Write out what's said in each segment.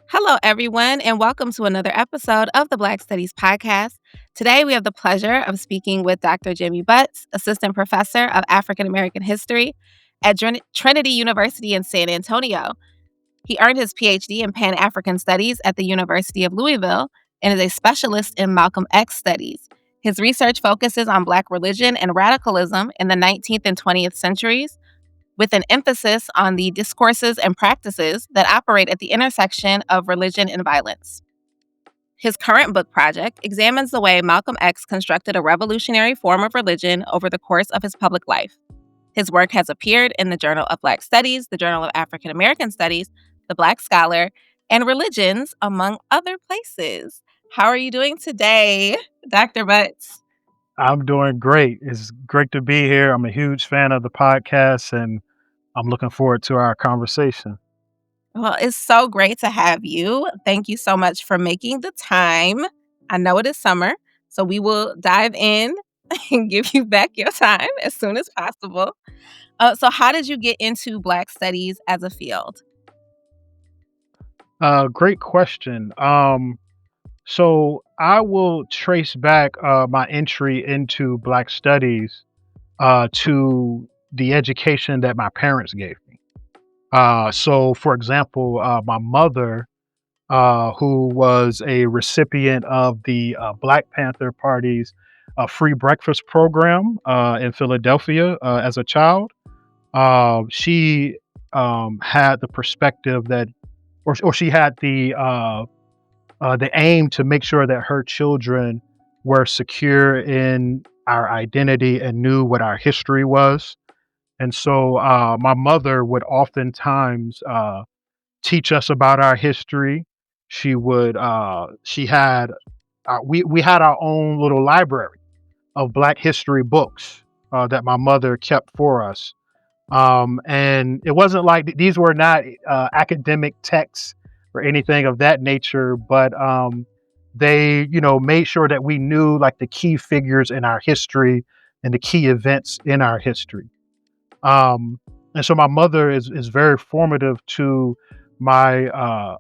Hello, everyone, and welcome to another episode of the Black Studies Podcast. Today, we have the pleasure of speaking with Dr. Jimmy Butts, Assistant Professor of African American History at Trinity University in San Antonio. He earned his PhD in Pan African Studies at the University of Louisville and is a specialist in Malcolm X studies. His research focuses on Black religion and radicalism in the 19th and 20th centuries, with an emphasis on the discourses and practices that operate at the intersection of religion and violence. His current book project examines the way Malcolm X constructed a revolutionary form of religion over the course of his public life. His work has appeared in the Journal of Black Studies, the Journal of African American Studies, the Black Scholar, and Religions, among other places. How are you doing today, Dr. Butts? I'm doing great. It's great to be here. I'm a huge fan of the podcast and I'm looking forward to our conversation. Well, it's so great to have you. Thank you so much for making the time. I know it is summer, so we will dive in and give you back your time as soon as possible. So, how did you get into Black studies as a field? Great question. So I will trace back my entry into Black Studies to the education that my parents gave me. So, for example, my mother, who was a recipient of the Black Panther Party's free breakfast program in Philadelphia as a child. She had the perspective that, or she had the aim to make sure that her children were secure in our identity and knew what our history was. And so my mother would oftentimes teach us about our history. She had, we had our own little library of Black history books that my mother kept for us. And it wasn't like these were not academic texts or anything of that nature, but they, made sure that we knew like the key figures in our history and the key events in our history. Um, and so my mother is very formative to my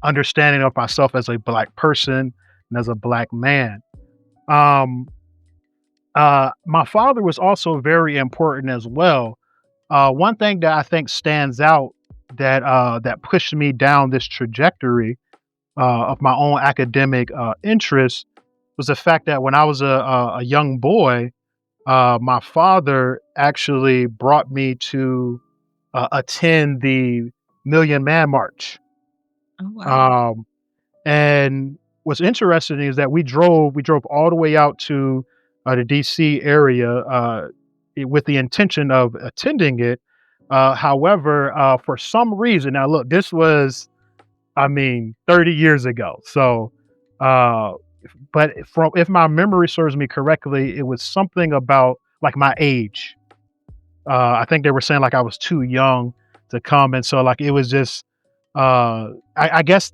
understanding of myself as a Black person and as a Black man. Um, my father was also very important as well. One thing that I think stands out that pushed me down this trajectory of my own academic interests was the fact that when I was a young boy, my father actually brought me to attend the Million Man March. Oh, wow. Um, and what's interesting is that we drove all the way out to the DC area with the intention of attending it. However, for some reason, now look, this was, I mean, 30 years ago. So, uh, but from if my memory serves me correctly, it was something about like my age. I think they were saying like I was too young to come, and so like it was just, I guess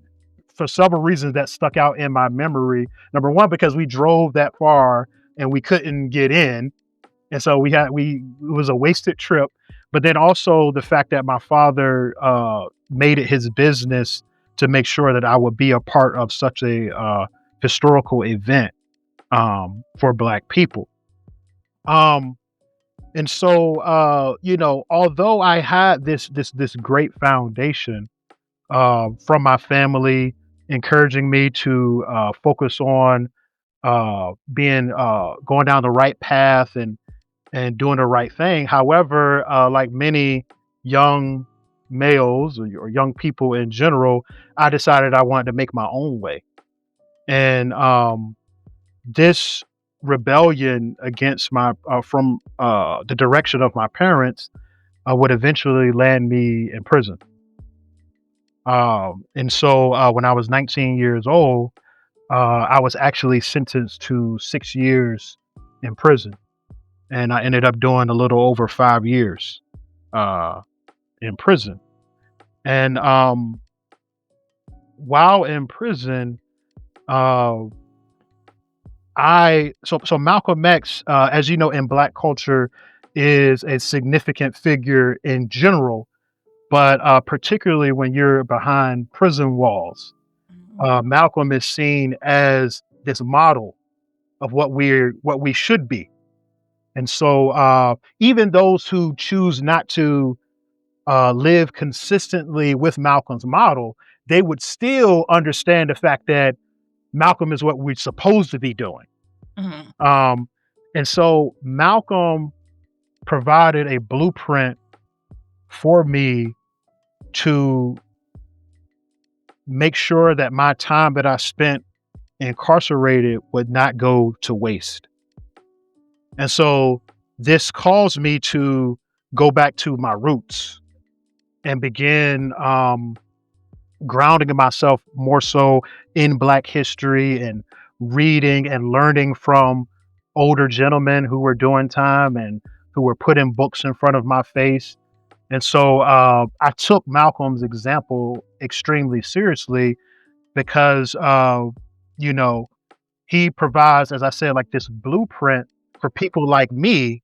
for several reasons that stuck out in my memory. Number one, because we drove that far and we couldn't get in, and so we it was a wasted trip. But then also the fact that my father made it his business to make sure that I would be a part of such a historical event for Black people. Um, and so although I had this great foundation from my family, encouraging me to focus on being going down the right path and doing the right thing. However, like many young males or young people in general, I decided I wanted to make my own way. And this rebellion against my from the direction of my parents would eventually land me in prison. And so when I was 19 years old, I was actually sentenced to 6 years in prison, and I ended up doing a little over 5 years uh, in prison. And while in prison, uh, so Malcolm X, as you know, in Black culture, is a significant figure in general. but particularly when you're behind prison walls, Mhm. Malcolm is seen as this model of what we should be. And so, even those who choose not to live consistently with Malcolm's model, they would still understand the fact that Malcolm is what we're supposed to be doing. Mhm. Um, and so, Malcolm provided a blueprint for me to make sure that my time that I spent incarcerated would not go to waste. And so, this caused me to go back to my roots and begin grounding myself more so in Black history and reading and learning from older gentlemen who were doing time and who were putting books in front of my face. And so I took Malcolm's example extremely seriously because, you know, he provides, as I said, like this blueprint for people like me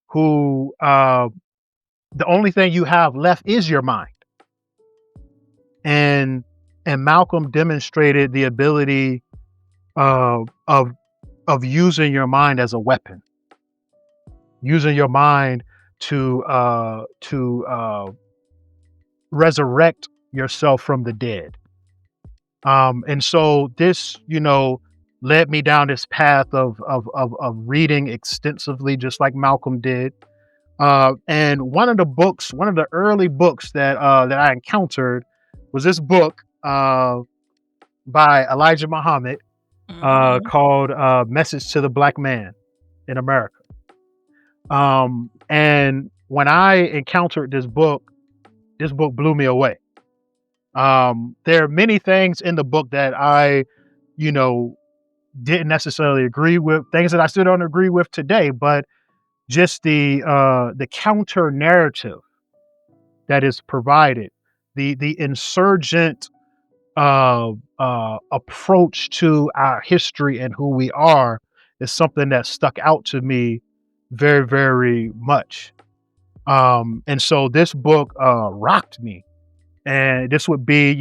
who the only thing you have left is your mind. And Malcolm demonstrated the ability of using your mind as a weapon, using your mind to resurrect yourself from the dead. And so this, led me down this path of reading extensively, just like Malcolm did. And one of the early books that I encountered was this book by Elijah Muhammad Mhm. called "Message to the Black Man in America." And when I encountered this book blew me away. There are many things in the book that I, you know, didn't necessarily agree with, things that I still don't agree with today, but just the counter narrative that is provided, the insurgent approach to our history and who we are is something that stuck out to me very, very much. And so this book rocked me. And this would be,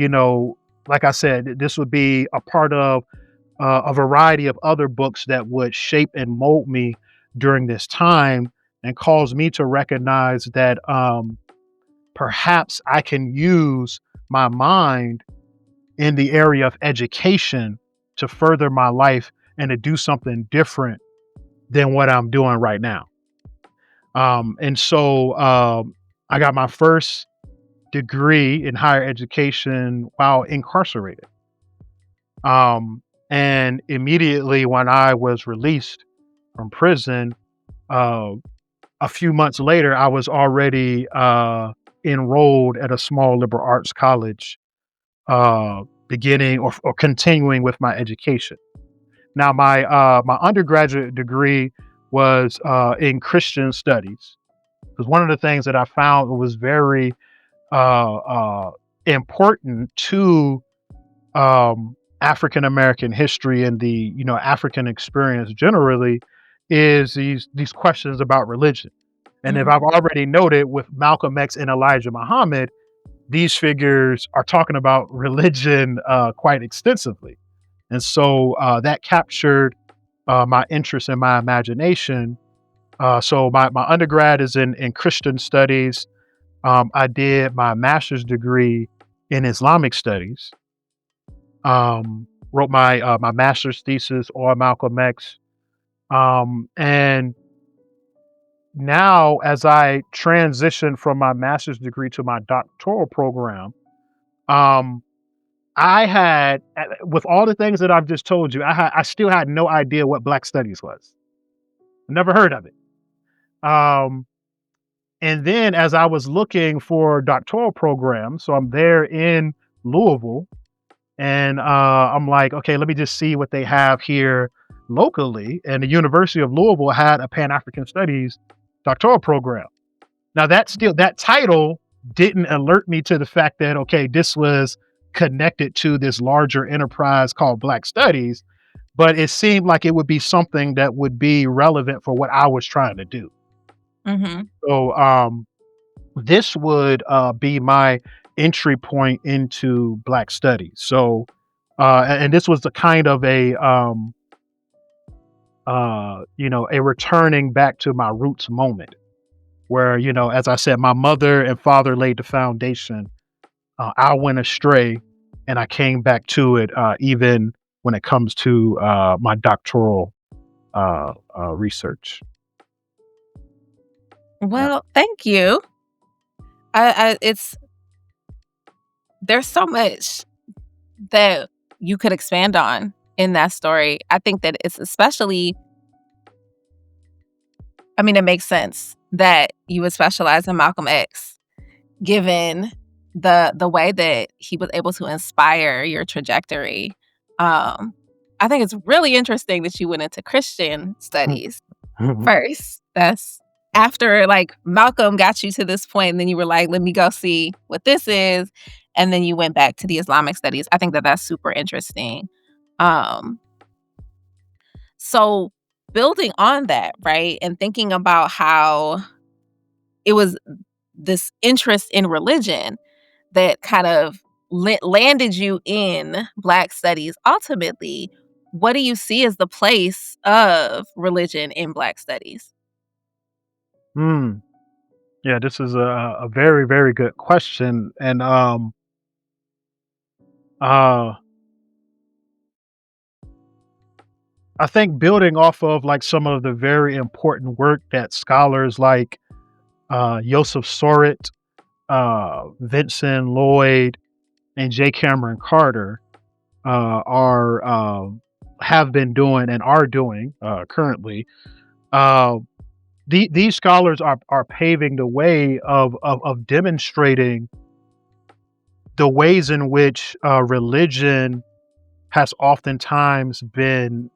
like I said, this would be a part of a variety of other books that would shape and mold me during this time and cause me to recognize that perhaps I can use my mind in the area of education to further my life and to do something different than what I'm doing right now. And so I got my first degree in higher education while incarcerated. And immediately when I was released from prison, uh, a few months later, I was already enrolled at a small liberal arts college, beginning or continuing with my education. Now, my undergraduate degree was in Christian studies. Because one of the things that I found was very uh, uh, important to African American history and the African experience generally is these questions about religion. And if I've Mhm. already noted with Malcolm X and Elijah Muhammad, these figures are talking about religion quite extensively. And so that captured my interest and my imagination. So my undergrad is in Christian studies. I did my master's degree in Islamic studies. Wrote my master's thesis on Malcolm X. And now, as I transition from my master's degree to my doctoral program, um, with all the things that I've just told you, I still had no idea what Black Studies was. Never heard of it. Um, and then as I was looking for doctoral programs, so I'm there in Louisville, and I'm like, okay, let me just see what they have here locally. And the University of Louisville had a Pan African Studies doctoral program. Now that title didn't alert me to the fact that okay, this was connected to this larger enterprise called Black Studies, but it seemed like it would be something that would be relevant for what I was trying to do. Mhm. So this would be my entry point into Black studies. So, and this was the kind of a returning back to my roots moment where, as I said, my mother and father laid the foundation. I went astray and I came back to it, even when it comes to my doctoral research. Yeah. Well, thank you. It's there's so much that you could expand on in that story. I think that it's especially, I mean, it makes sense that you would specialize in Malcolm X, given the way that he was able to inspire your trajectory. Um, I think it's really interesting that you went into Christian studies first. That's after, like, Malcolm got you to this point, and then you were like, "Let me go see what this is," and then you went back to the Islamic studies. I think that that's super interesting. Um, so building on that, right, and thinking about how it was this interest in religion that kind of landed you in Black studies ultimately, what do you see as the place of religion in Black studies? Mm. Yeah, this is a very, very good question. And uh I think building off of like some of the very important work that scholars like Joseph Sorit, Vincent Lloyd, and J. Cameron Carter are have been doing and are doing currently. Uh, these scholars are paving the way of demonstrating the ways in which religion has oftentimes been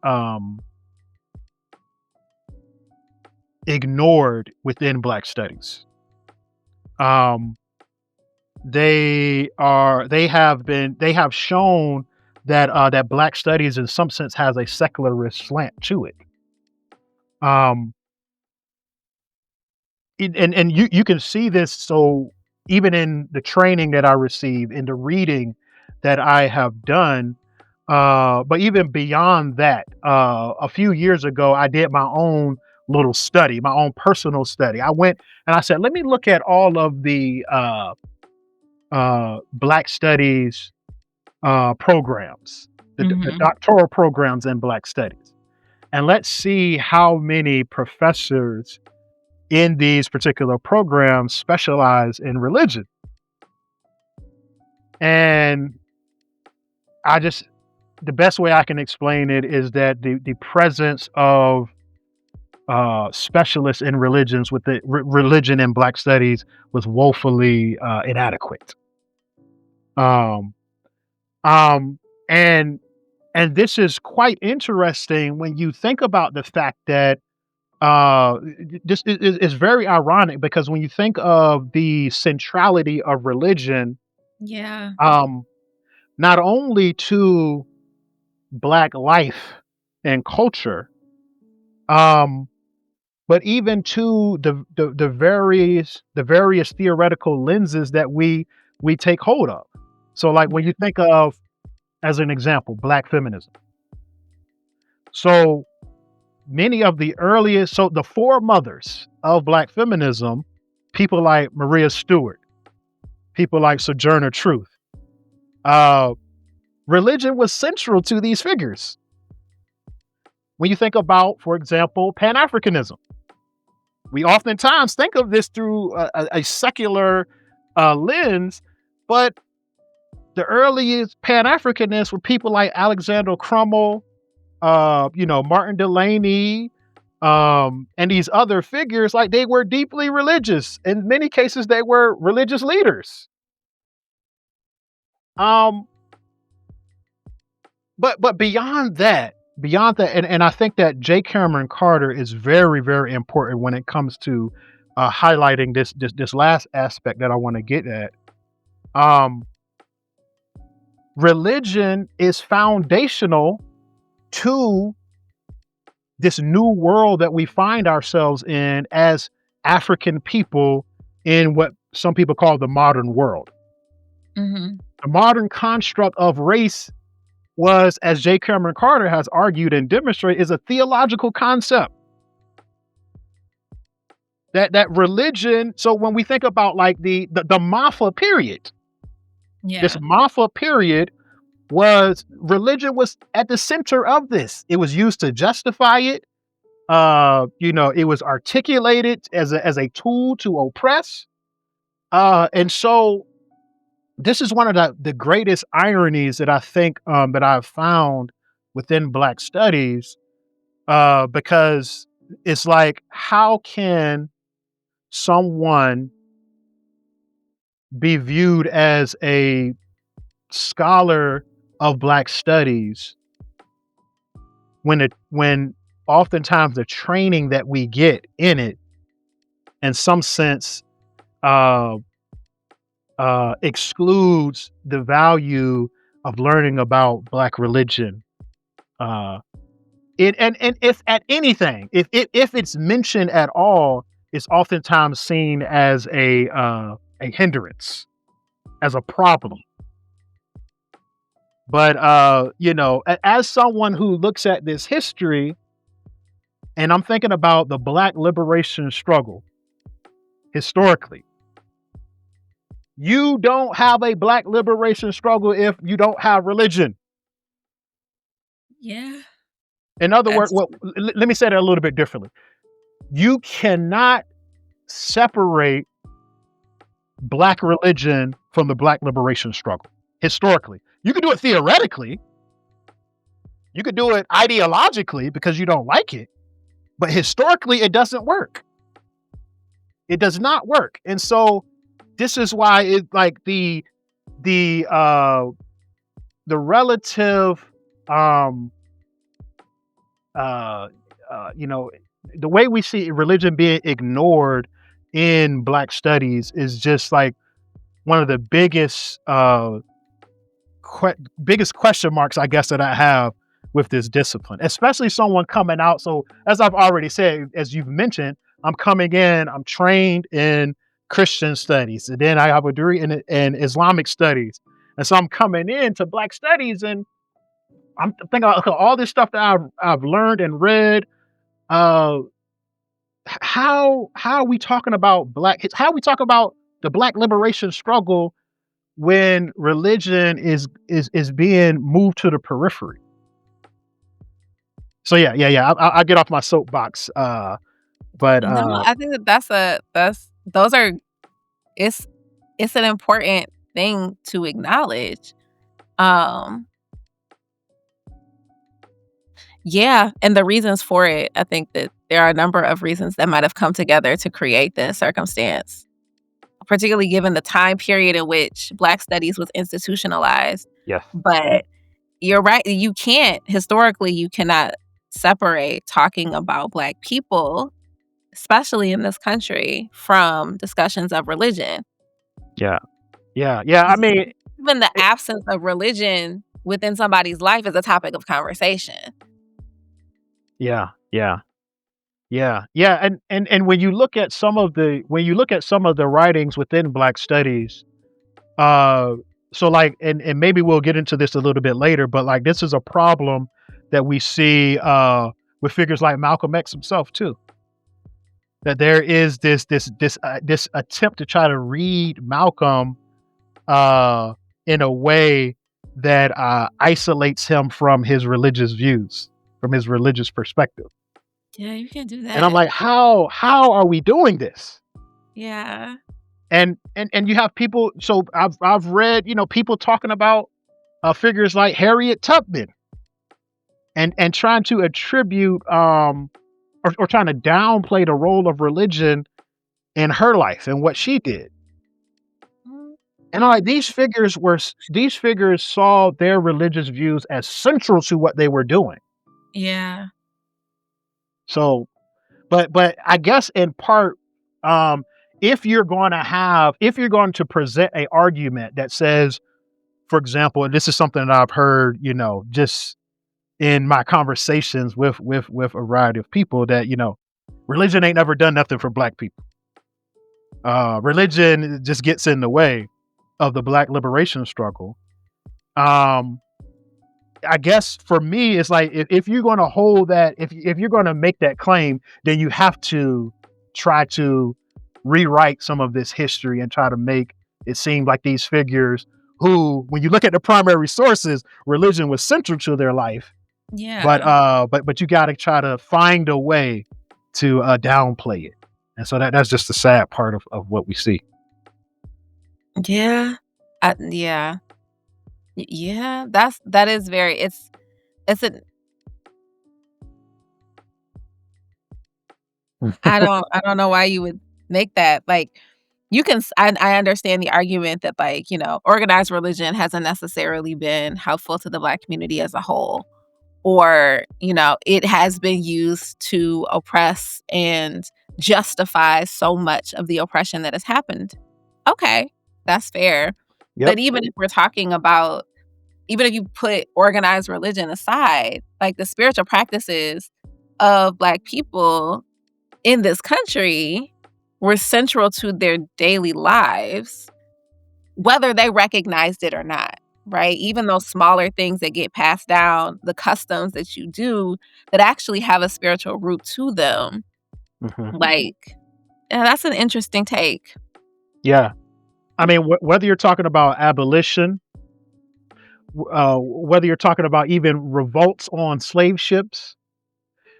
ignored within Black studies. Um, they have shown that that Black studies in some sense has a secularist slant to it. Um, and you can see this, so even in the training that I receive, in the reading that I have done, but even beyond that, a few years ago I did my own little study, my own personal study. I went and I said, let me look at all of the Black studies programs, the Mhm. doctoral programs in Black studies, and let's see how many professors in these particular programs specialize in religion. And I just, the best way I can explain it is that the presence of specialists in religions with the religion in Black studies was woefully inadequate. Um, um, and this is quite interesting when you think about the fact that this is very ironic because when you think of the centrality of religion, Yeah. um, not only to Black life and culture, um, but even to the various theoretical lenses that we take hold of. So, like when you think of, as an example, Black feminism. So many of the earliest, so the foremothers of Black feminism, people like Maria Stewart, people like Sojourner Truth, uh, religion was central to these figures. When you think about, for example, Pan Africanism, we oftentimes think of this through a secular lens, but the earliest Pan Africanists were people like Alexander Crummell, Martin Delany, and these other figures. Like, they were deeply religious. In many cases, they were religious leaders. Um, but beyond that, and I think that J. Cameron Carter is very, very important when it comes to highlighting this last aspect that I want to get at. Um, religion is foundational to this new world that we find ourselves in as African people in what some people call the modern world. Mhm. The modern construct of race was, as J. Cameron Carter has argued and demonstrated, is a theological concept. That religion. So when we think about like the Mafa period, this Yeah. Mafa period was religion was at the center of this. It was used to justify it. It was articulated as a tool to oppress. And so this is one of the greatest ironies that I think that I've found within Black studies, because it's like, how can someone be viewed as a scholar of Black studies when oftentimes the training that we get in it, in some sense, uh, excludes the value of learning about Black religion. Uh, and if at anything, if it's mentioned at all, it's oftentimes seen as a hindrance, as a problem. But as someone who looks at this history, and I'm thinking about the Black liberation struggle historically, you don't have a Black liberation struggle if you don't have religion. Yeah. In other words, That's well, let me say that a little bit differently. You cannot separate Black religion from the Black liberation struggle historically. You could do it theoretically, you could do it ideologically because you don't like it, but historically, it doesn't work. It does not work. And so this is why it like the the relative um uh you know the way we see religion being ignored in Black studies is just like one of the biggest question marks, I guess, that I have with this discipline, especially someone coming out. So, as I've already said, as you've mentioned, I'm coming in, I'm trained in Christian studies, and then I have a degree in Islamic studies. And so I'm coming into Black studies, and I'm thinking about, okay, all this stuff that I've learned and read. Uh, how are we talking about How are we talking about the Black liberation struggle when religion is being moved to the periphery? So yeah. I get off my soapbox. But no, I think that that's those are it's it's an important thing to acknowledge. Um, yeah, and the reasons for it, I think that there are a number of reasons that might have come together to create this circumstance, particularly given the time period in which Black studies was institutionalized. yes, But you're right, historically, you cannot separate talking about Black people, especially in this country, from discussions of religion. yeah, yeah. I 'Cause mean, even the it, absence of religion within somebody's life is a topic of conversation. yeah. And when you look at some of the writings within Black studies, uh, so like, and maybe we'll get into this a little bit later, but like this is a problem that we see with figures like Malcolm X himself too. That there is this attempt to try to read Malcolm uh, in a way that isolates him from his religious views, from his religious perspective. Yeah, you can do And I'm that. like, how are we doing this? Yeah. And you have people. So I've read, people talking about figures like Harriet Tubman, and trying to attribute or trying to downplay the role of religion in her life and what she did. Mm, And I'm like, these figures saw their religious views as central to what they were doing. yeah. So, but I guess in part, um, if you're going to present a argument that says, for example, and this is something that I've heard, just in my conversations with a variety of people, that religion ain't never done nothing for Black people. Religion just gets in the way of the Black liberation struggle. Um, I guess for me, it's like if you're going to hold that, if you're going to make that claim, then you have to try to rewrite some of this history and try to make it seem like these figures who, when you look at the primary sources, religion was central to their life. But Yeah. but you got to try to find a way to downplay it, and so that's just the sad part of what we see. Yeah. Yeah. Yeah, that is very it's an I don't know why you would make that, like, you can s I understand the argument that, like, organized religion hasn't necessarily been helpful to the Black community as a whole, or, it has been used to oppress and justify so much of the oppression that has happened. Okay, that's fair. Yep. But even if you put organized religion aside, like, the spiritual practices of Black people in this country were central to their daily lives, whether they recognized it or not, right? Even those smaller things that get passed down, the customs that you do that actually have a spiritual root to them, Hmm. like, yeah, that's an interesting take. Yeah, I mean, whether you're talking about abolition, whether you're talking about even revolts on slave ships,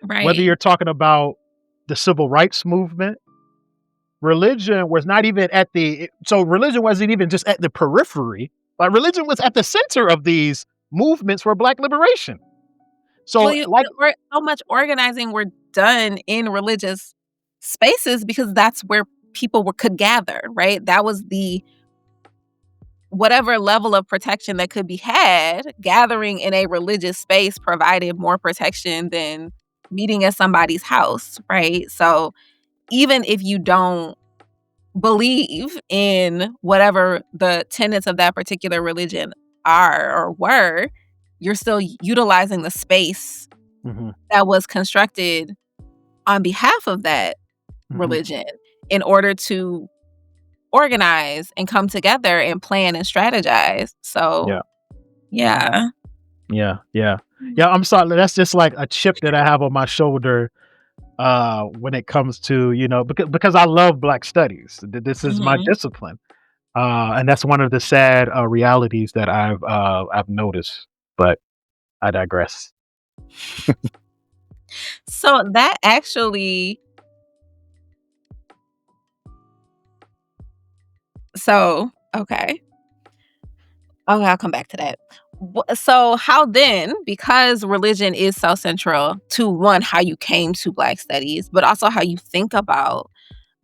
whether Right. you're talking about the civil rights movement, religion was not even at the so religion wasn't even just at the periphery. Like religion was at the center of these movements for Black liberation. Well, So, like, so much organizing were done in religious spaces because that's where people could gather, right? That was the whatever level of protection that could be had, gathering in a religious space provided more protection than meeting at somebody's house, right? So even if you don't believe in whatever the tenets of that particular religion are or were, you're still utilizing the space mhm, that was constructed on behalf of that mhm, religion in order to organize and come together and plan and strategize. So, yeah, yeah. yeah, yeah, yeah. I'm sorry. That's just like a chip that I have on my shoulder when it comes to because I love Black studies. This is my Mhm. discipline, and that's one of the sad realities that I've noticed. But I digress. So that actually so okay. Okay, I'll come back to that. So how then, because religion is so central to one, how you came to Black studies, but also how you think about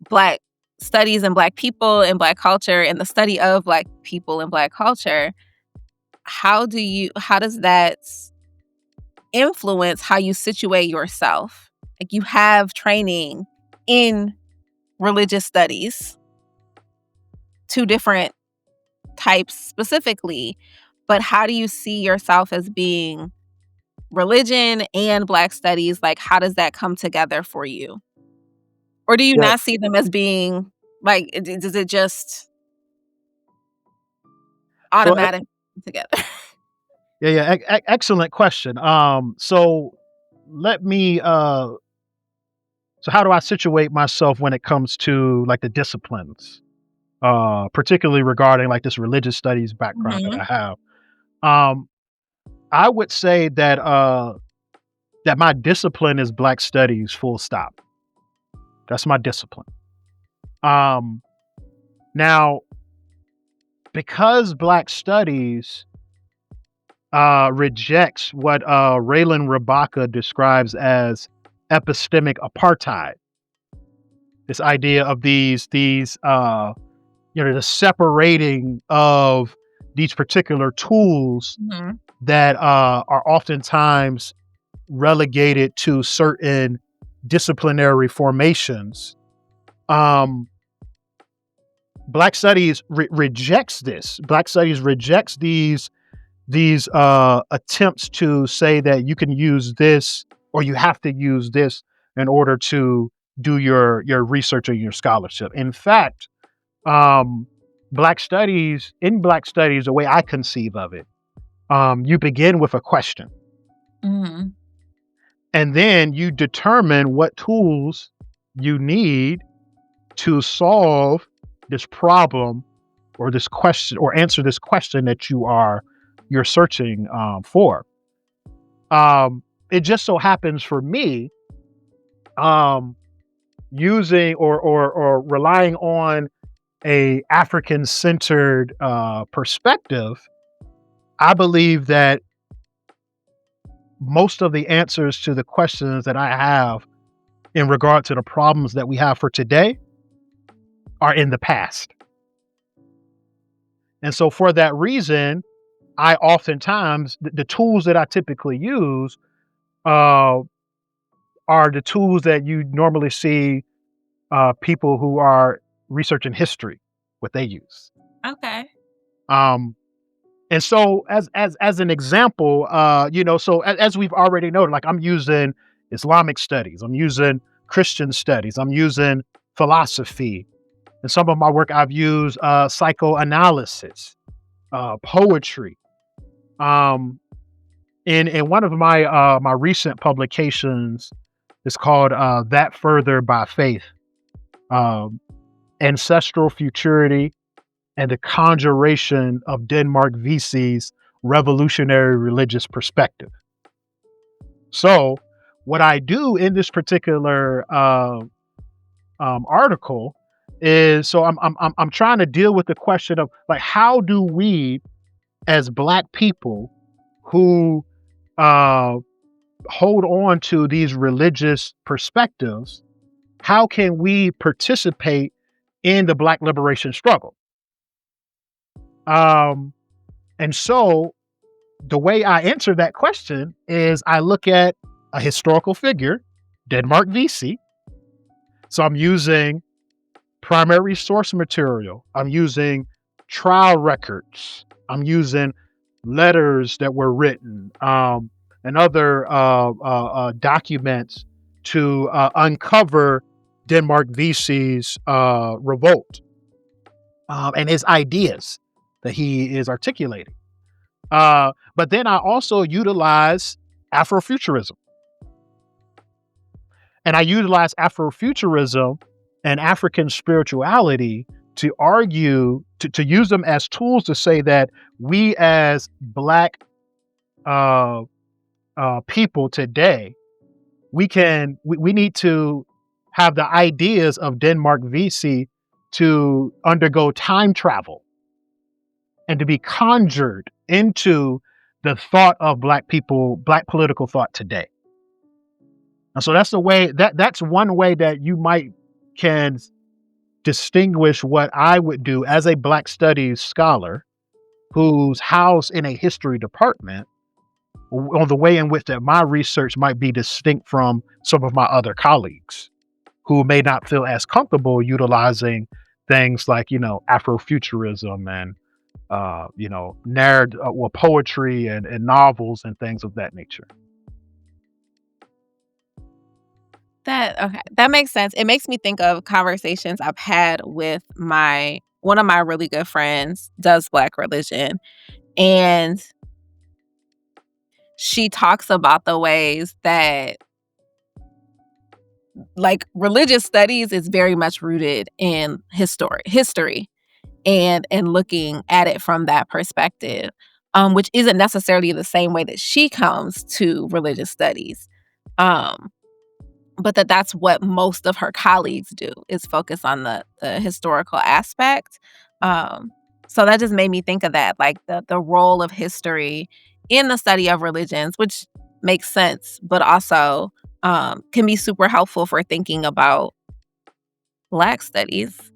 Black studies and Black people and Black culture and the study of Black people and Black culture, how does that influence how you situate yourself? Like you have training in religious studies, two different types specifically, but how do you see yourself as being religion and Black studies? Like, how does that come together for you? Or do you Yeah, not see them as being like, does it just so automatic together? yeah, yeah, excellent question. So let me. So how do I situate myself when it comes to like the disciplines, particularly regarding like this religious studies background that Mhm. I have? Um, I would say that my discipline is Black studies. Full stop. That's my discipline. Um, Now, because Black studies rejects what Raylan Rabaka describes as epistemic apartheid. This idea of the separating of these particular tools Mhm. that are oftentimes relegated to certain disciplinary formations. Um, Black Studies rejects this. Black Studies rejects these attempts to say that you can use this or you have to use this in order to do your research or your scholarship. In fact, um, Black Studies, the way I conceive of it, you begin with a question, Mhm. and then you determine what tools you need to solve this problem or this question or answer this question that you're searching for. It just so happens for me, um, using or relying on a African centered perspective, I believe that most of the answers to the questions that I have in regard to the problems that we have for today are in the past. And so for that reason, I oftentimes the tools that I typically use uh, are the tools that you normally see people who are researching history what they use. Okay. Um, and so as an example, so as we've already noted, like I'm using Islamic studies, I'm using Christian studies, I'm using philosophy. In some of my work, I've used psychoanalysis, poetry. Um, in one of my recent publications, it's called "That Further by Faith: um, Ancestral Futurity and the Conjuration of Denmark VC's Revolutionary Religious Perspective." So, what I do in this particular article is so I'm trying to deal with the question of like how do we as Black people who uh, hold on to these religious perspectives, how can we participate in the Black liberation struggle? Um, and so the way I answer that question is I look at a historical figure, Denmark VC. So I'm using primary source material. I'm using trial records. I'm using letters that were written and other documents to uncover Denmark VC's revolt and his ideas that he is articulating. But then I also utilize Afrofuturism. And I utilize Afrofuturism and African spirituality to argue, to use them as tools to say that we as Black uh, people today, we need to have the ideas of Denmark VC to undergo time travel and to be conjured into the thought of Black people, Black political thought today. And so that's the way that's one way that you might can distinguish what I would do as a Black studies scholar who's housed in a history department on the way in which that my research might be distinct from some of my other colleagues who may not feel as comfortable utilizing things like, Afrofuturism and, narrative, poetry and novels and things of that nature. That makes sense. It makes me think of conversations I've had with my one of my really good friends does Black religion, and she talks about the ways that, like, religious studies is very much rooted in history and looking at it from that perspective, which isn't necessarily the same way that she comes to religious studies. Um, but that's what most of her colleagues do is focus on the historical aspect. Um, so that just made me think of that, like the role of history in the study of religions, which makes sense, but also can be super helpful for thinking about Black studies.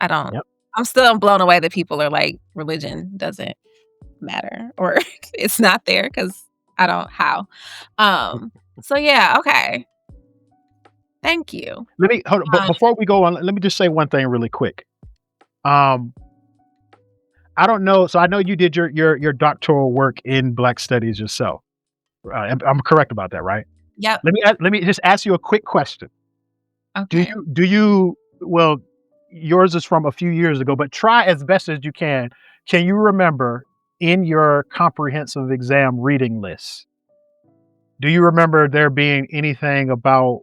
I don't. Yep. I'm still blown away that people are like religion doesn't matter or it's not there because I don't how. So yeah, okay. Thank you. Let me hold on, but Um, before we go on, let me just say one thing really quick. Um, I don't know. So I know you did your doctoral work in Black studies yourself. I'm correct about that, right? yep. Let me just ask you a quick question. Okay. Well, yours is from a few years ago, but try as best as you can. Can you remember in your comprehensive exam reading list, do you remember there being anything about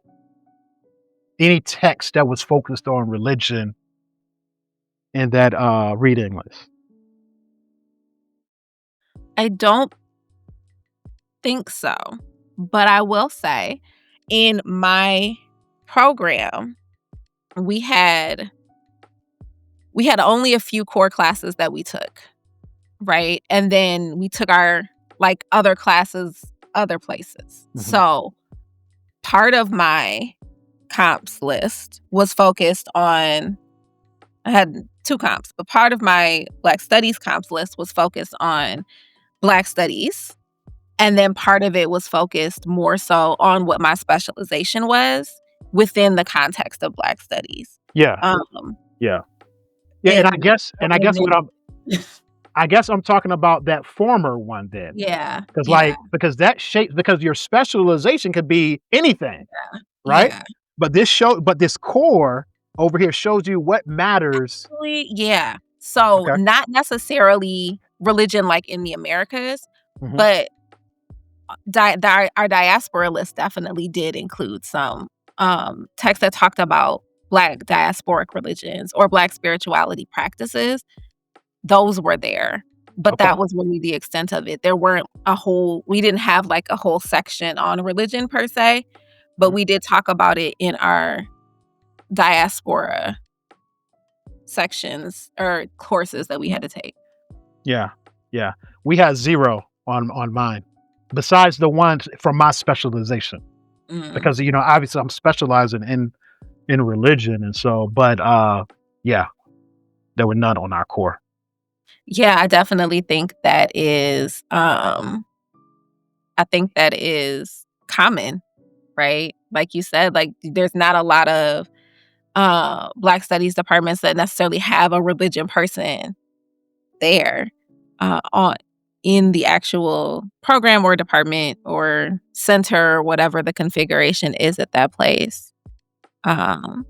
any text that was focused on religion in that reading list? I don't think so, but I will say in my program, we had we had only a few core classes that we took, right? And then we took our like other classes other places. Hmm. So, part of my comps list was focused on I had 2 comps, but part of my Black Studies comps list was focused on Black Studies, and then part of it was focused more so on what my specialization was within the context of Black Studies. Yeah, Um, yeah, yeah. And I and guess, and I and guess what then I guess I'm talking about that former one then, yeah, because yeah, because that shapes because your specialization could be anything, right? yeah. But this core over here shows you what matters. Yeah. So, Okay. not necessarily religion like in the Americas, Hmm. but our diaspora list definitely did include some, texts that talked about Black diasporic religions or Black spirituality practices. Those were there, but Okay. that was really the extent of it. There weren't a whole we didn't have, like, a whole section on religion per se, but Mhm. we did talk about it in our diaspora sections or courses that we had to take. Yeah, yeah. We had zero on mine, besides the ones from my specialization, Mm. because obviously I'm specializing in religion, and so, but yeah, there were none on our core. Yeah, I definitely think that is, I think that is common, right? Like you said, like, there's not a lot of, Black studies departments that necessarily have a religion person there, on in the actual program or department or center or whatever the configuration is at that place. Um,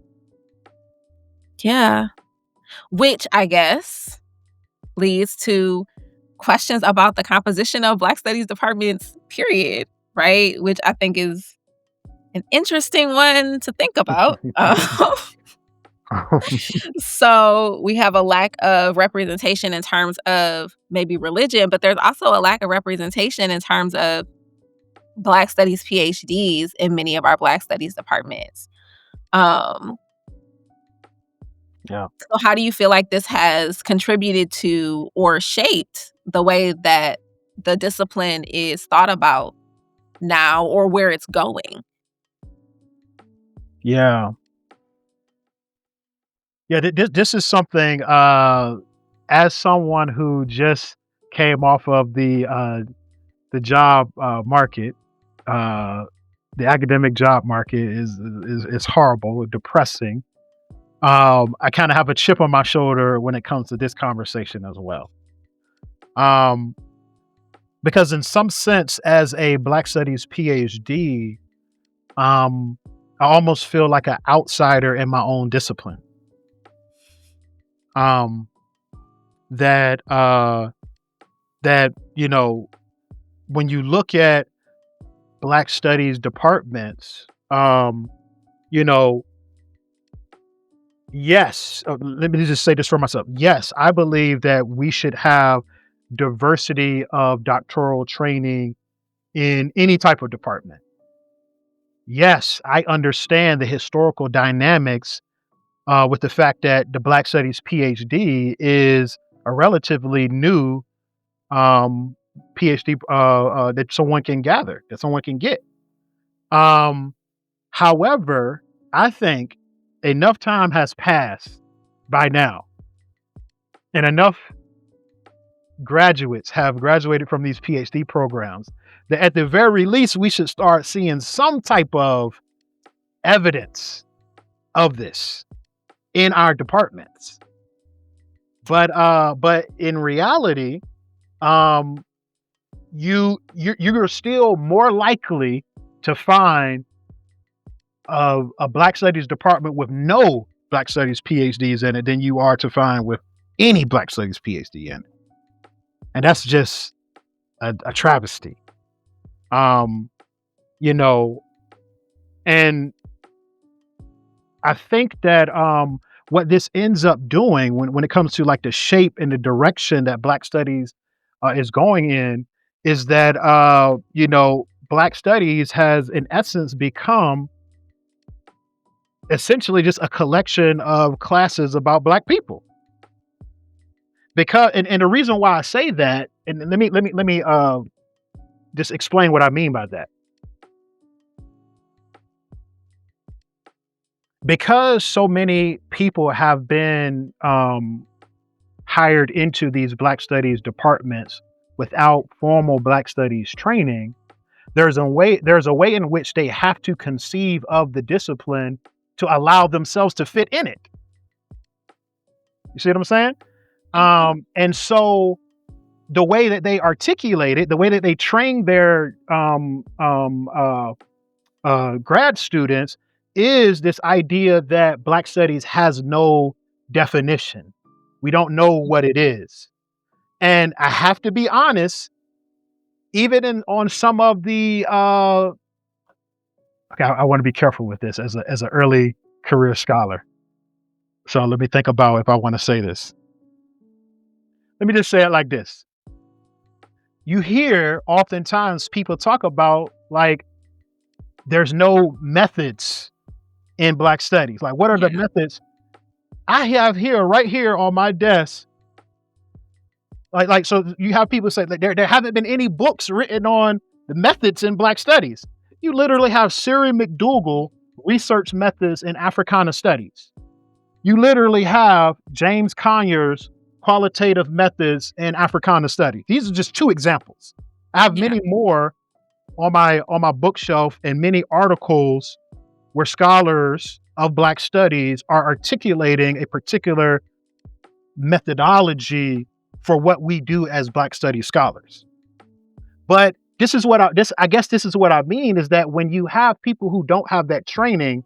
yeah, which I guess leads to questions about the composition of Black studies departments, period, right? Which I think is an interesting one to think about. So we have a lack of representation in terms of maybe religion, but there's also a lack of representation in terms of Black studies PhDs in many of our Black studies departments. Um, Yeah. so how do you feel like this has contributed to or shaped the way that the discipline is thought about now or where it's going? Yeah. Yeah, this is something, as someone who just came off of the job, market, uh, the academic job market is horrible, depressing. I kinda have a chip on my shoulder when it comes to this conversation as well. Um, because in some sense, as a Black Studies PhD, um, I almost feel like an outsider in my own discipline. Um, that that when you look at Black Studies departments, you know, yes, let me just say this for myself. Yes, I believe that we should have diversity of doctoral training in any type of department. Yes, I understand the historical dynamics with the fact that the Black Studies PhD is a relatively new um, PhD that someone can gather, that someone can get. Um, However, I think enough time has passed by now, and enough graduates have graduated from these PhD programs that at the very least we should start seeing some type of evidence of this in our departments. But in reality, um, you're still more likely to find of a Black Studies department with no Black Studies PhDs in it than you are to find with any Black Studies PhD in it. And that's just a travesty. Um, you know, and I think that what this ends up doing when it comes to like the shape and the direction that Black Studies is going in is that Black Studies has in essence become essentially just a collection of classes about Black people. Because and the reason why I say that, and let me just explain what I mean by that. Because so many people have been hired into these Black Studies departments without formal Black Studies training, there's a way in which they have to conceive of the discipline to allow themselves to fit in it. You see what I'm saying? And so the way that they articulate it, the way that they train their grad students is this idea that Black Studies has no definition. We don't know what it is. And I have to be honest, even on some of the okay, I want to be careful with this as an early career scholar. So let me think about if I want to say this. Let me just say it like this. You hear oftentimes people talk about like there's no methods in Black Studies. Like, what are the methods? I have here, right here on my desk. So you have people say that there haven't been any books written on the methods in Black Studies. You literally have Siri McDougall research methods in Africana studies. You literally have James Conyers qualitative methods in Africana studies. These are just two examples. I have many more on my bookshelf and many articles where scholars of Black Studies are articulating a particular methodology for what we do as Black Studies scholars. But this is what I mean is that when you have people who don't have that training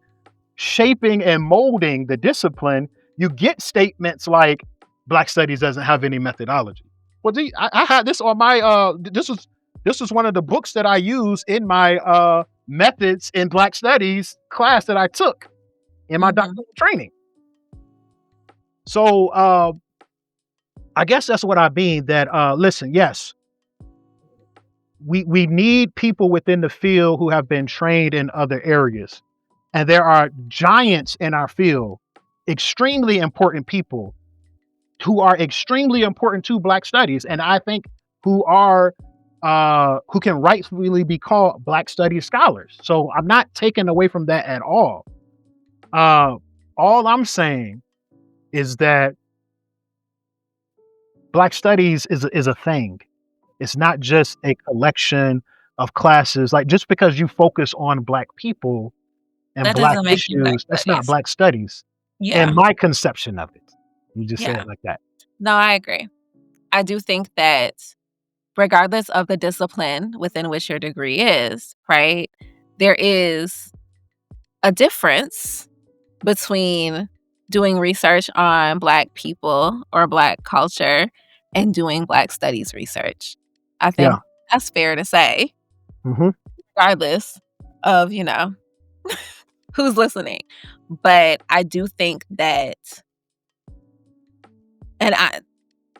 shaping and molding the discipline, you get statements like Black Studies doesn't have any methodology. Well, I had this on my this was one of the books that I use in my methods in Black Studies class that I took in my doctoral training. So I guess that's what I mean. That listen, yes, we need people within the field who have been trained in other areas, and there are giants in our field, extremely important people who are extremely important to Black Studies, and I think who can rightfully be called Black Studies scholars. So I'm not taking away from that at all. All I'm saying is that Black Studies is a thing. It's not just a collection of classes. Like just because you focus on Black people and That Black doesn't make you Black issues, that's not Studies. Black Studies. Yeah. In my conception of it. You just say Yeah. it like that. No, I agree. I do think that regardless of the discipline within which your degree is, right, there is a difference between doing research on Black people or Black culture and doing Black Studies research. I think that's fair to say, regardless of, who's listening. But I do think that, and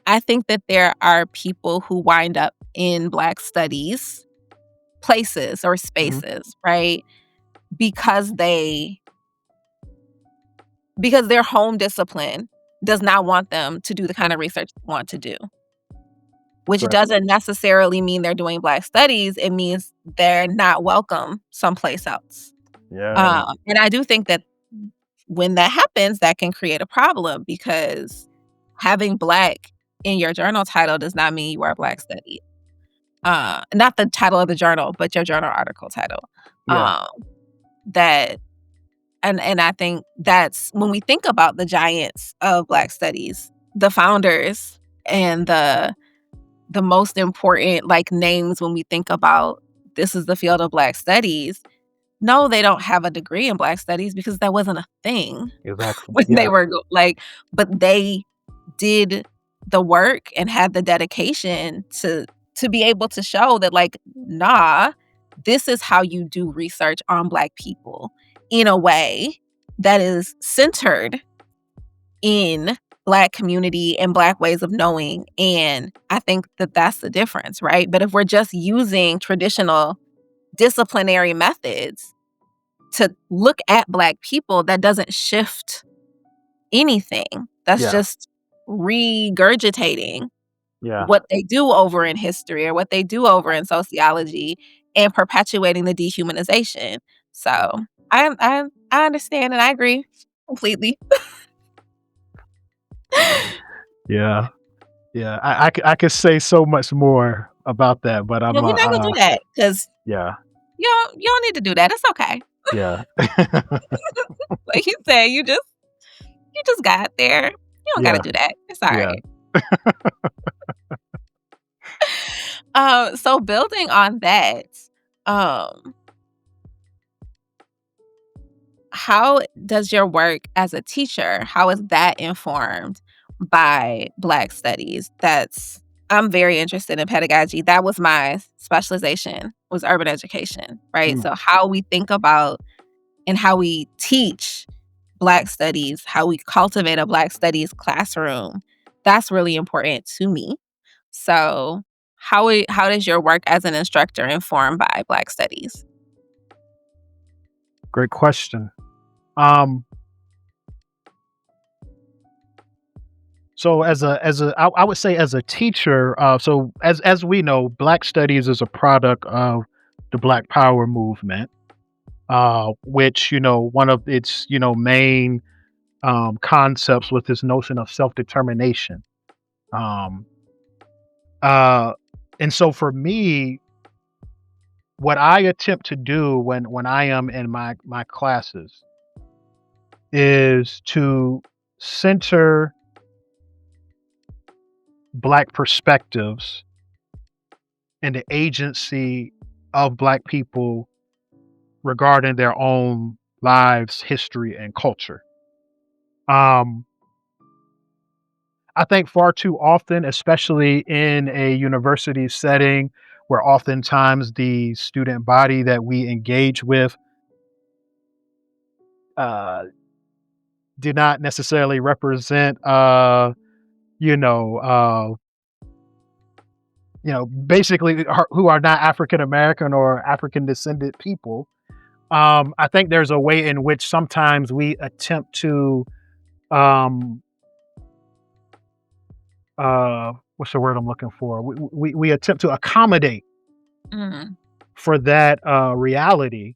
I think that there are people who wind up in Black Studies places or spaces, right? Because their home discipline does not want them to do the kind of research they want to do. Which doesn't necessarily mean they're doing Black Studies. It means they're not welcome someplace else. Yeah. And I do think that when that happens, that can create a problem because having Black in your journal title does not mean you are Black Studies. Not the title of the journal, but your journal article title. And I think that's when we think about the giants of Black Studies, the founders and the most important names when we think about this is the field of Black Studies, no, they don't have a degree in Black studies because that wasn't a thing Exactly. when they Yeah. were but they did the work and had the dedication to be able to show that, like, nah, this is how you do research on Black people in a way that is centered in Black community and Black ways of knowing, and I think that that's the difference, right? But if we're just using traditional disciplinary methods to look at Black people, that doesn't shift anything. That's Yeah. just regurgitating Yeah. what they do over in history or what they do over in sociology and perpetuating the dehumanization. So I understand and I agree completely. Yeah. Yeah. I could say so much more about that, but But we're not gonna do that because yeah. you don't need to do that. It's okay. Yeah. Like you said, you just got there. You don't gotta Yeah. do that. It's Yeah. alright. So building on that, um, how does your work as a teacher, how is that informed by Black studies? I'm very interested in pedagogy. That was my specialization, was urban education, right? Mm. So how we think about and how we teach Black studies, how we cultivate a Black studies classroom, that's really important to me. So how does your work as an instructor informed by Black studies? Great question. Um, so I would say as a teacher, so as we know, Black Studies is a product of the Black Power movement, which one of its main concepts with this notion of self determination. Um, uh, and so for me, what I attempt to do when I am in my classes is to center Black perspectives and the agency of Black people regarding their own lives, history, and culture. Um, I think far too often, especially in a university setting, where oftentimes the student body that we engage with uh, do not necessarily represent, you know, uh, basically who are not African American or African descended people. I think there's a way in which sometimes we attempt to, um, what's the word I'm looking for? We attempt to accommodate Mhm, for that reality.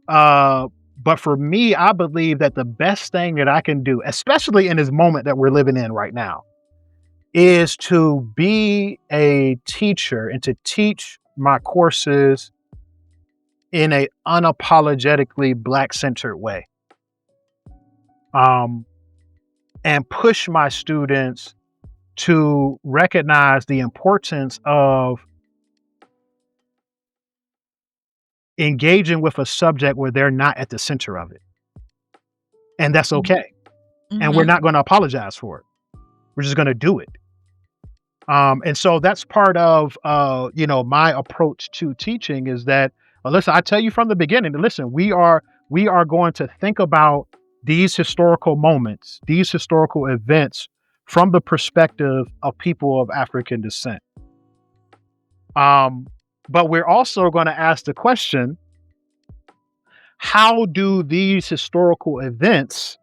Uh, but for me, I believe that the best thing that I can do, especially in this moment that we're living in right now, is to be a teacher and to teach my courses in a unapologetically Black centered way. Um, and push my students to recognize the importance of engaging with a subject where they're not at the center of it. And that's mhm, okay. And we're mhm, not going to apologize for it. We're just going to do it. And so that's part of my approach to teaching is that listen, I tell you from the beginning, listen, we are going to think about these historical moments, these historical events from the perspective of people of African descent. Um, but we're also going to ask the question, how do these historical events,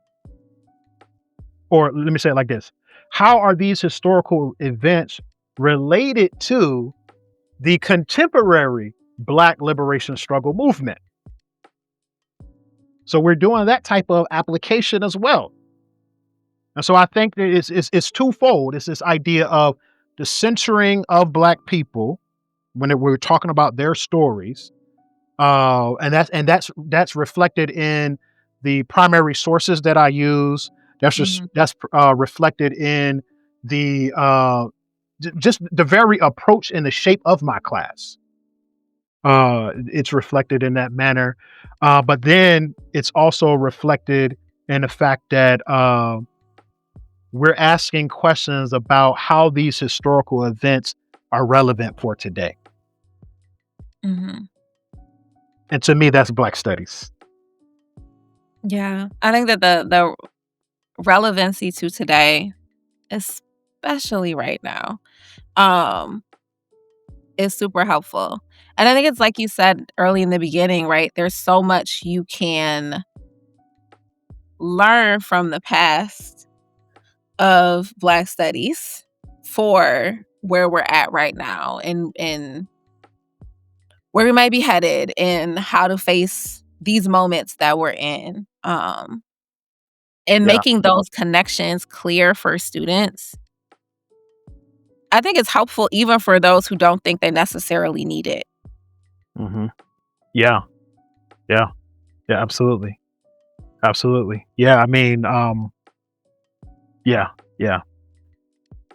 or let me say it like this, how are these historical events related to the contemporary Black liberation struggle movement? So we're doing that type of application as well. And so I think that it's twofold. It's this idea of the centering of Black people we're talking about their stories, and that's reflected in the primary sources that I use. mhm. That's reflected in the just the very approach and the shape of my class. It's reflected in that manner. But then it's also reflected in the fact that we're asking questions about how these historical events are relevant for today. Mhm. And to me, that's Black studies. Yeah. I think that the relevancy to today, especially right now, um, is super helpful. And I think it's like you said early in the beginning, right? There's so much you can learn from the past of Black studies for where we're at right now and where we might be headed and how to face these moments that we're in. And Yeah. making those connections clear for students, I think it's helpful even for those who don't think they necessarily need it. Hmm. Yeah. Yeah. Yeah. Absolutely. Absolutely. Yeah. I mean, yeah. Yeah.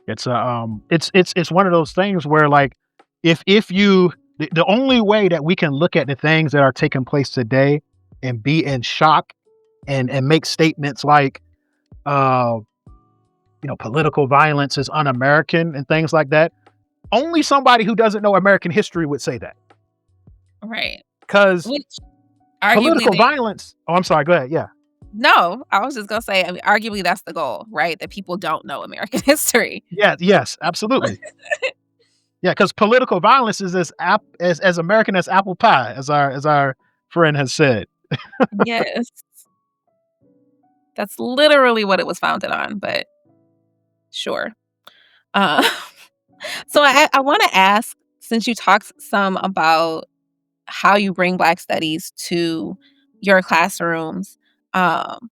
It's one of those things where like if you the only way that we can look at the things that are taking place today and be in shock and make statements like uh political violence is un-American and things like that. Only somebody who doesn't know American history would say that. Right. Because Which arguably political they violence, oh, I'm sorry, go ahead. Yeah. no, I was just gonna say, I mean, arguably that's the goal, right? That people don't know American history. Yeah, yes, absolutely. Yeah, because political violence is as American as apple pie, as our friend has said. Yes. That's literally what it was founded on, but sure. Uh, so I wanna ask, since you talked some about how you bring Black studies to your classrooms, um,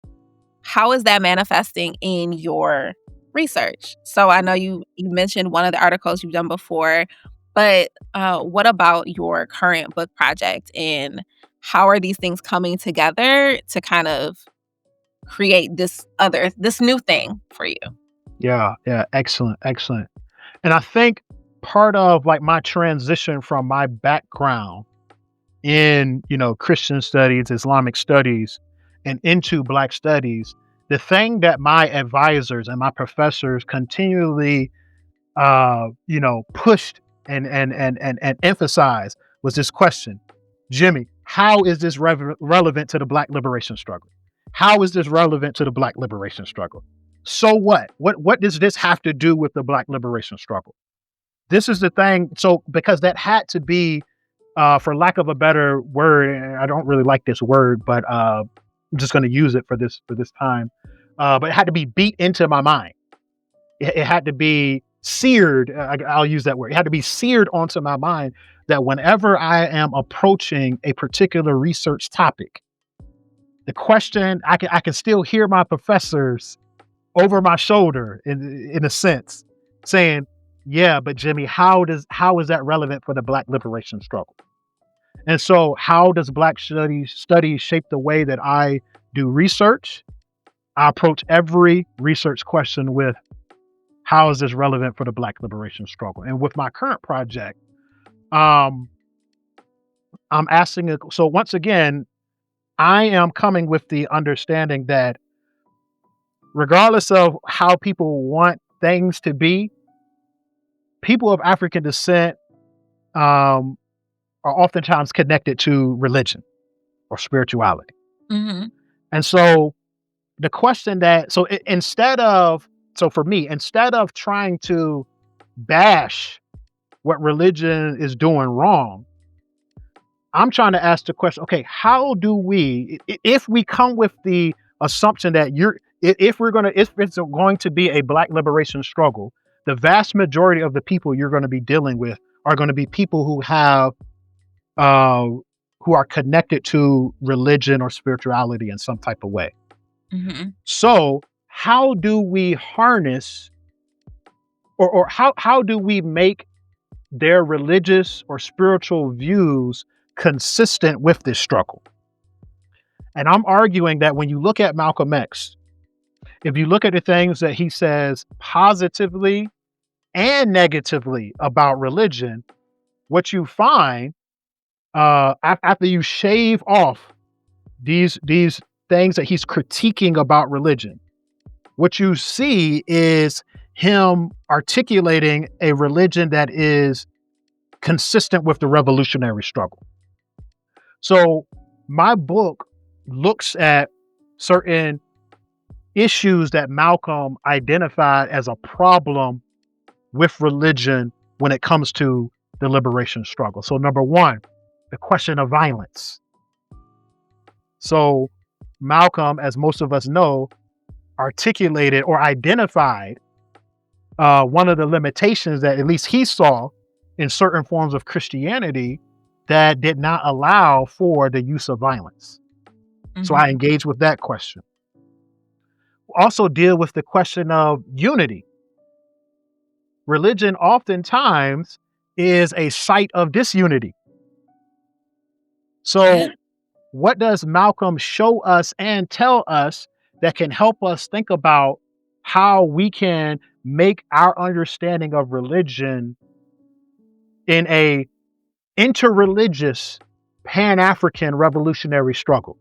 how is that manifesting in your research? So I know you mentioned one of the articles you've done before, but, what about your current book project, and how are these things coming together to kind of create this new thing for you? Yeah, yeah, excellent, excellent. And I think part of like my transition from my background in, Christian studies, Islamic studies, and into Black studies, the thing that my advisors and my professors continually, pushed and emphasized was this question: Jimmy, how is this relevant to the Black liberation struggle? How is this relevant to the Black liberation struggle? So what? What does this have to do with the Black liberation struggle? This is the thing. So because that had to be, for lack of a better word, and I don't really like this word, but I'm just going to use it for this time. But it had to be beat into my mind. It had to be seared. I'll use that word. It had to be seared onto my mind that whenever I am approaching a particular research topic, the question I can still hear my professors over my shoulder in a sense saying, "Yeah, but Jimmy, how is that relevant for the Black liberation struggle?" And so, how does Black studies shape the way that I do research? I approach every research question with, how is this relevant for the Black liberation struggle? And with my current project, um, I'm asking. So once again, I am coming with the understanding that regardless of how people want things to be, people of African descent um, are oftentimes connected to religion or spirituality. Mhm. And so the question that so instead of so for me, instead of trying to bash what religion is doing wrong, I'm trying to ask the question, okay, how do we, if we come with the assumption that if it's going to be a Black liberation struggle, the vast majority of the people you're going to be dealing with are going to be people uh, who are connected to religion or spirituality in some type of way. Mhm. So, how do we harness, or how do we make their religious or spiritual views consistent with this struggle? And I'm arguing that when you look at Malcolm X, if you look at the things that he says positively and negatively about religion, what you find after you shave off these things that he's critiquing about religion, what you see is him articulating a religion that is consistent with the revolutionary struggle. So my book looks at certain issues that Malcolm identified as a problem with religion when it comes to the liberation struggle. So number one, the question of violence. So Malcolm, as most of us know, articulated or identified one of the limitations that at least he saw in certain forms of Christianity that did not allow for the use of violence. So I engage with that question. Also deal with the question of unity. Religion oftentimes is a site of disunity. So what does Malcolm show us and tell us that can help us think about how we can make our understanding of religion in a interreligious Pan-African revolutionary struggle?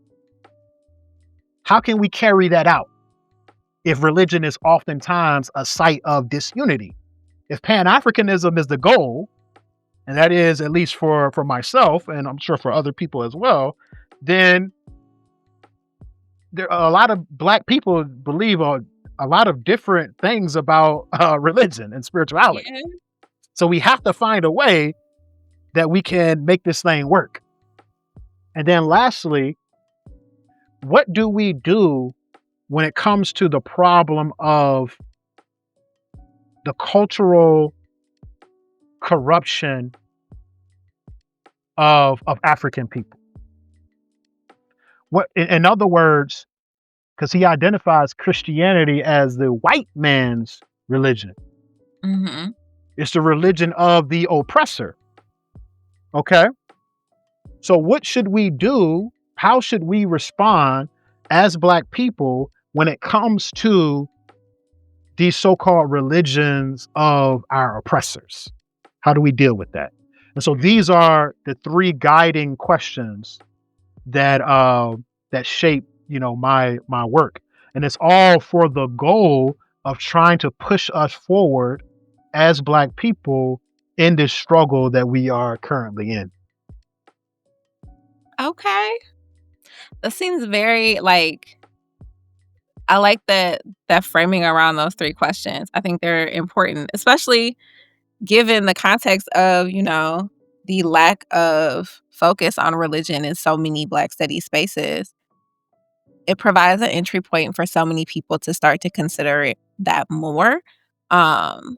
How can we carry that out if religion is oftentimes a site of disunity? If Pan-Africanism is the goal, and that is at least for myself, and I'm sure for other people as well, then there are a lot of Black people believe a lot of different things about religion and spirituality. Yeah. So we have to find a way that we can make this thing work. And then lastly, what do we do when it comes to the problem of the cultural corruption of African people? What, in other words, because he identifies Christianity as the white man's religion. It's the religion of the oppressor. Okay. So what should we do? How should we respond as Black people when it comes to these so-called religions of our oppressors? How do we deal with that? And so these are the three guiding questions that that shape, my work. And it's all for the goal of trying to push us forward as Black people in this struggle that we are currently in. Okay. That seems very I like that framing around those three questions. I think they're important, especially given the context of, the lack of focus on religion in so many Black studies spaces. It provides an entry point for so many people to start to consider that more. Um,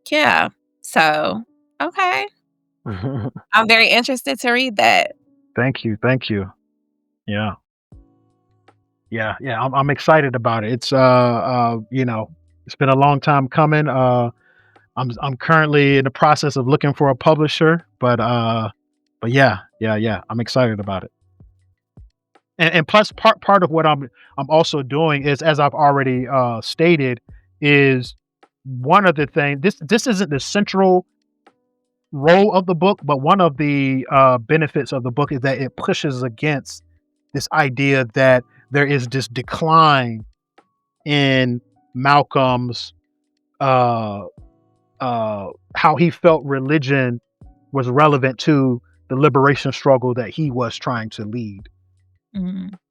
yeah. So, okay. I'm very interested to read that. Thank you. Yeah. I'm excited about it. It's it's been a long time coming. I'm currently in the process of looking for a publisher, but yeah. I'm excited about it. And plus part of what I'm also doing is, as I've already stated, is one of the things, this isn't the central role of the book, but one of the benefits of the book is that it pushes against this idea that there is this decline in Malcolm's how he felt religion was relevant to the liberation struggle that he was trying to lead.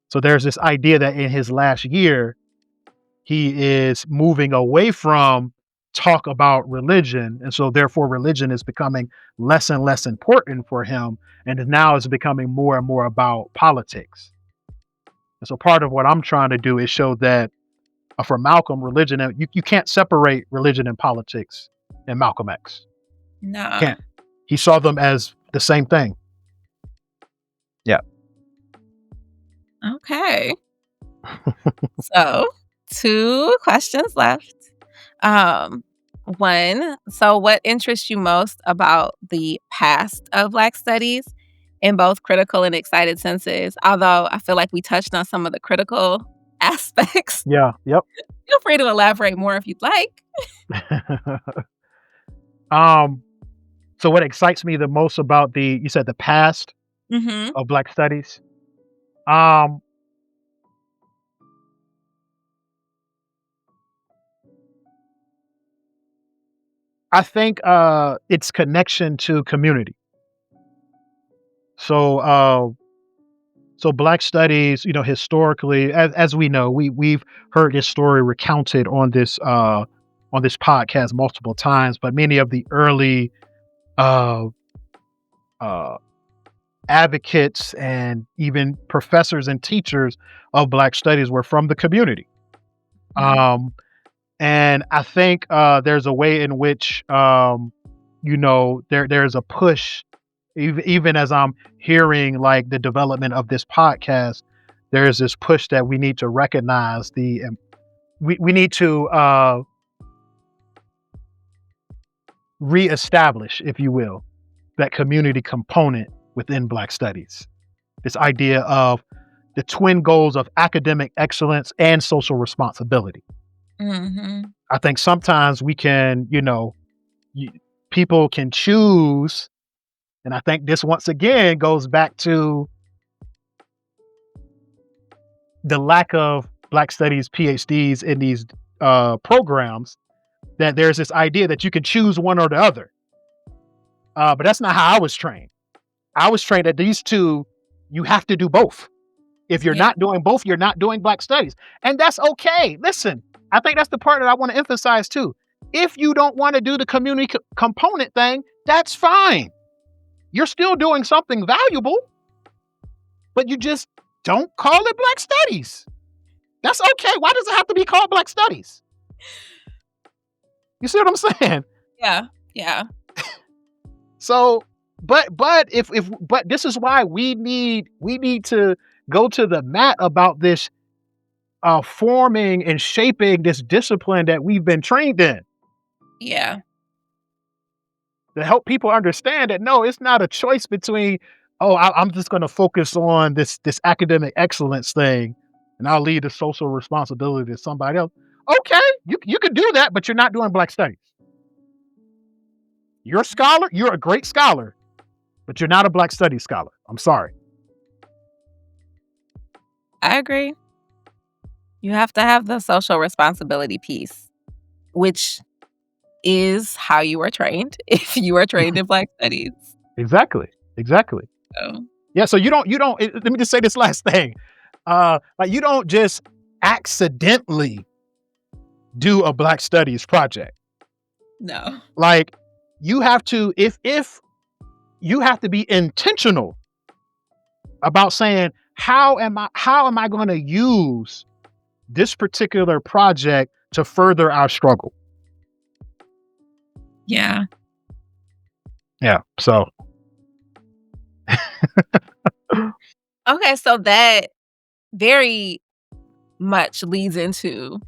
So there's this idea that in his last year, he is moving away from talk about religion. And so therefore religion is becoming less and less important for him. And now it's becoming more and more about politics. And so part of what I'm trying to do is show that for Malcolm, religion, you can't separate religion and politics in Malcolm X. No. Can't. He saw them as the same thing. Yeah. Okay. So, 2 questions left. One, so what interests you most about the past of Black studies in both critical and excited senses? Although I feel like we touched on some of the critical aspects. Yeah. Yep. Feel free to elaborate more if you'd like. So what excites me the most about you said the past Mhm. of Black studies? Um, I think its connection to community. So so Black studies, historically, as we know, we've heard this story recounted on this podcast multiple times, but many of the early uh uh advocates and even professors and teachers of Black studies were from the community. Mhm. Um, and I think there's a way in which there's a push, even as I'm hearing like the development of this podcast, there's this push that we need to recognize we need to reestablish, if you will, that community component within Black studies. This idea of the twin goals of academic excellence and social responsibility. Mhm. I think sometimes we can, y- people can choose, and I think this once again goes back to the lack of Black studies PhDs in these programs, that there's this idea that you can choose one or the other. But that's not how I was trained. I was trained that these two, you have to do both. If you're Yeah. not doing both, you're not doing Black studies. And that's okay. Listen, I think that's the part that I want to emphasize too. If you don't want to do the community component thing, that's fine. You're still doing something valuable, but you just don't call it Black studies. That's okay. Why does it have to be called Black studies? You see what I'm saying? Yeah. Yeah. So, but this is why we need to go to the mat about this forming and shaping this discipline that we've been trained in, Yeah. to help people understand that no, it's not a choice between, oh, I'm just going to focus on this academic excellence thing, and I'll leave the social responsibility to somebody else. Okay, you can do that, but you're not doing Black studies. You're a scholar. You're a great scholar, but you're not a Black studies scholar. I'm sorry. I agree. You have to have the social responsibility piece, which is how you were trained if you were trained in Black studies. Exactly. Exactly. So, Yeah. So you don't. Let me just say this last thing. Like you don't just accidentally do a Black studies project. no. Like you have to, if you have to be intentional about saying, how am I going to use this particular project to further our struggle? Yeah. Yeah. So Okay, so that very much leads into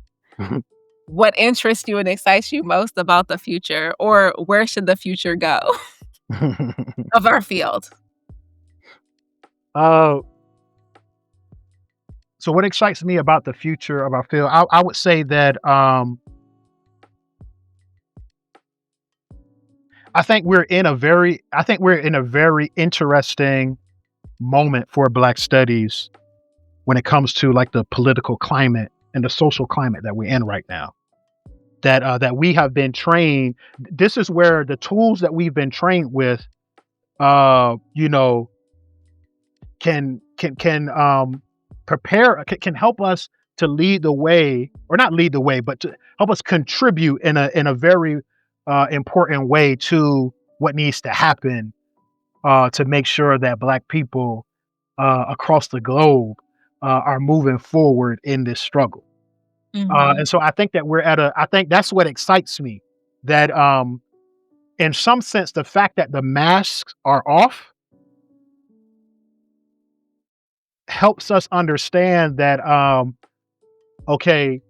what interests you and excites you most about the future, or where should the future go of our field? uh so what excites me about the future of our field, I would say that I think we're in a very interesting moment for Black studies when it comes to like the political climate and the social climate that we're in right now. That we have been trained. This is where the tools that we've been trained with, you know, can prepare can help us to lead the way, or not lead the way, but to help us contribute in a very important way to what needs to happen to make sure that Black people across the globe are moving forward in this struggle. And Mhm. so I think that I think that's what excites me. That in some sense, the fact that the masks are off helps us understand that, okay,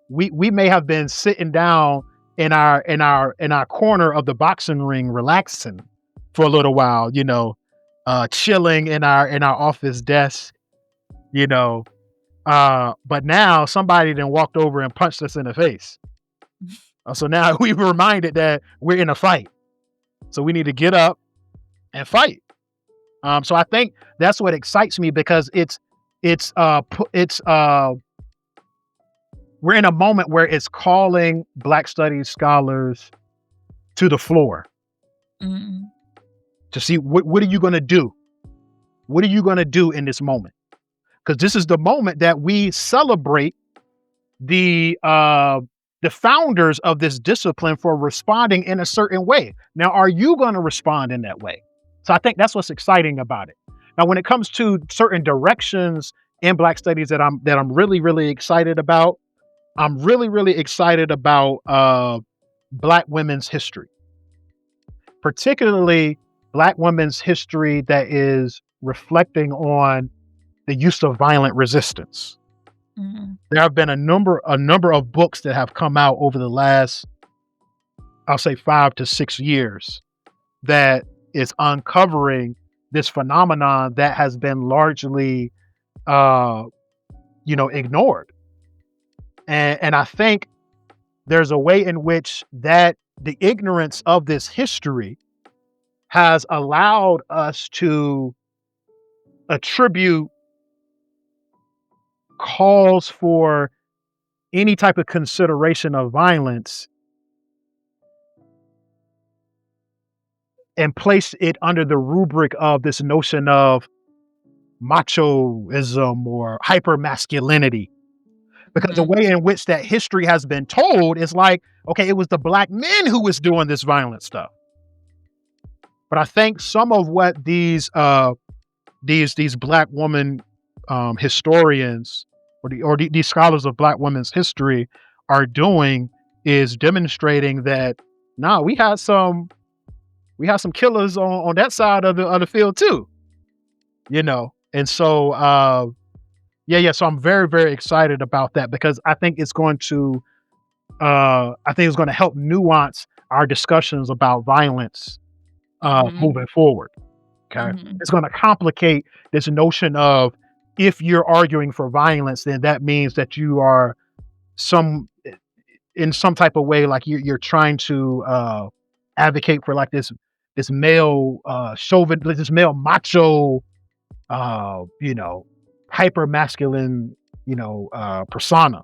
we may have been sitting down in our corner of the boxing ring, relaxing for a little while, chilling in our office desk, you know, but now somebody then walked over and punched us in the face. So now we were reminded that we're in a fight. So we need to get up and fight. So I think that's what excites me because it's we're in a moment where it's calling Black studies scholars to the floor Mhm. to see what are you going to do? What are you going to do in this moment? Because this is the moment that we celebrate the uh, the founders of this discipline for responding in a certain way. Now, are you going to respond in that way? So I think that's what's exciting about it. Now, when it comes to certain directions in Black studies that I'm really really excited about, I'm really really excited about Black women's history, particularly Black women's history that is reflecting on the use of violent resistance. Mhm. There have been a number of books that have come out over the last, I'll say, 5 to 6 years that is uncovering this phenomenon that has been largely, uh, ignored. And I think there's a way in which that the ignorance of this history has allowed us to attribute calls for any type of consideration of violence and place it under the rubric of this notion of machoism or hyper masculinity. Because the Mhm. way in which that history has been told is like, okay, it was the Black men who was doing this violent stuff. But I think some of what these Black woman historians these scholars of Black women's history are doing is demonstrating that nah, we had some killers on that side of the field too, And so yeah, so I'm very, very excited about that because I think it's going to help nuance our discussions about violence Mhm. moving forward. Okay. Mhm. It's going to complicate this notion of if you're arguing for violence, then that means that you are some in some type of way, like you're trying to advocate for like this male chauvin, like this male macho, uh, you know, hyper masculine, persona.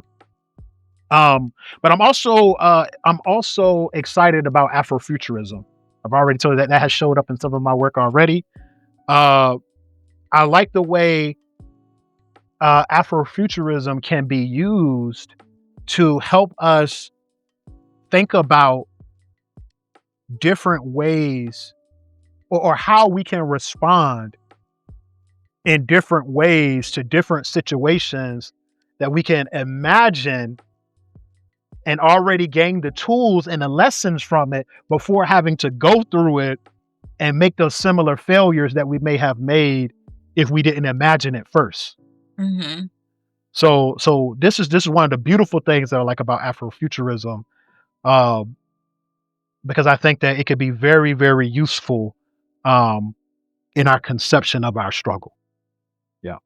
But I'm also excited about Afrofuturism. I've already told you that has showed up in some of my work already. Uh, I like the way Afrofuturism can be used to help us think about different ways or how we can respond in different ways to different situations that we can imagine and already gain the tools and the lessons from it before having to go through it and make those similar failures that we may have made if we didn't imagine it first. Mhm. So this is one of the beautiful things that I like about Afrofuturism, um, because I think that it could be very, very useful um, in our conception of our struggle. Yeah.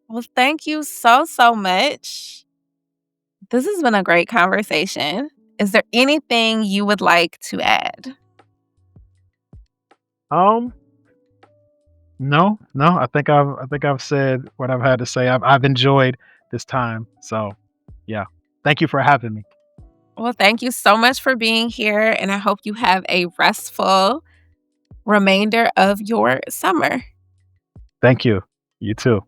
Well, thank you so, so much. This has been a great conversation. Is there anything you would like to add? Um. No. No. I think I've said what I've had to say. I've enjoyed this time. So, yeah. Thank you for having me. Well, thank you so much for being here, and I hope you have a restful remainder of your summer. Thank you. You too.